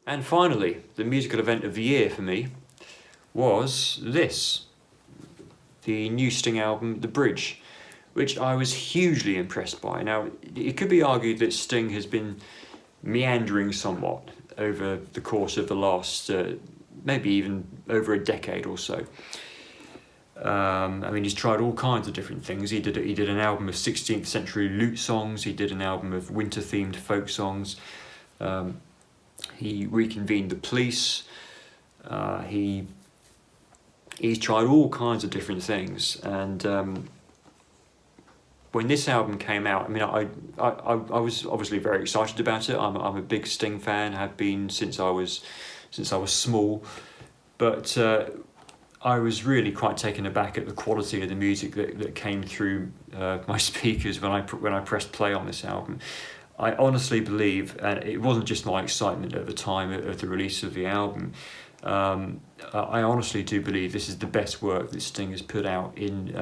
And finally, the musical event of the year for me was this, the new Sting album, The Bridge, which I was hugely impressed by. Now, it could be argued that Sting has been meandering somewhat over the course of the last, maybe even over a decade or so. I mean, he's tried all kinds of different things. He did an album of 16th century lute songs. He did an album of winter-themed folk songs. He reconvened the Police. He's tried all kinds of different things, and when this album came out, I mean, I was obviously very excited about it. I'm a big Sting fan. Have been since I was small, but I was really quite taken aback at the quality of the music that came through my speakers when I pressed play on this album. I honestly believe, and it wasn't just my excitement at the time of the release of the album, I honestly do believe this is the best work that Sting has put out in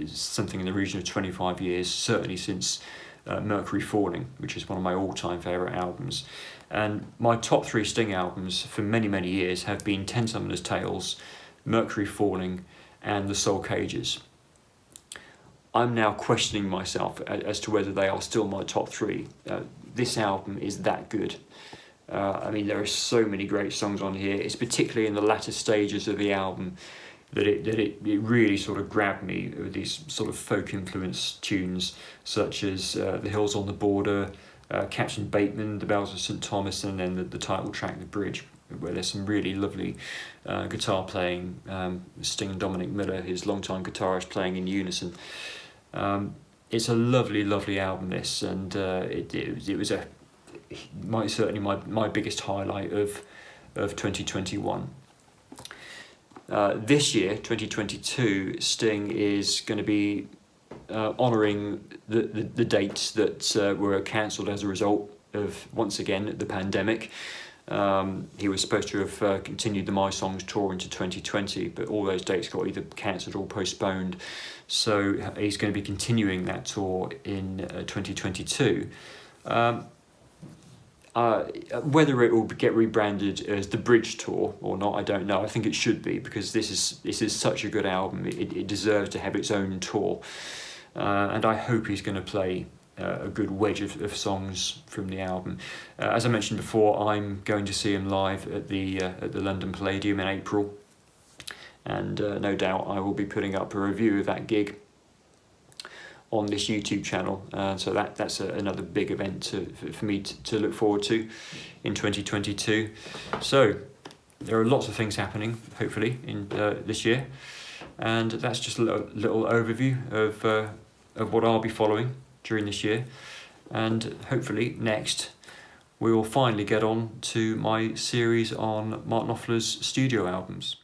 something in the region of 25 years, certainly since Mercury Falling, which is one of my all-time favourite albums. And my top three Sting albums for many, many years have been Ten Summoners' Tales, Mercury Falling, and The Soul Cages. I'm now questioning myself as to whether they are still my top three. This album is that good. I mean, there are so many great songs on here. It's particularly in the latter stages of the album that it really sort of grabbed me with these sort of folk-influenced tunes, such as The Hills on the Border, Captain Bateman, The Bells of St Thomas, and then the title track, The Bridge, where there's some really lovely guitar playing. Sting and Dominic Miller, his longtime guitarist, playing in unison. It's a lovely, lovely album, this, and it was certainly my biggest highlight of 2021. This year, 2022, Sting is going to be honouring the dates that were cancelled as a result of, once again, the pandemic. He was supposed to have continued the My Songs tour into 2020, but all those dates got either cancelled or postponed. So he's going to be continuing that tour in 2022. Whether it will get rebranded as the Bridge Tour or not, I don't know. I think it should be, because this is such a good album. It deserves to have its own tour, and I hope he's going to play a good wedge of songs from the album. As I mentioned before, I'm going to see him live at the London Palladium in April, and no doubt I will be putting up a review of that gig on this YouTube channel, so that's another big event for me to look forward to in 2022. So there are lots of things happening, hopefully, in this year, and that's just a little overview of what I'll be following during this year, and hopefully next we will finally get on to my series on Mark Knopfler's studio albums.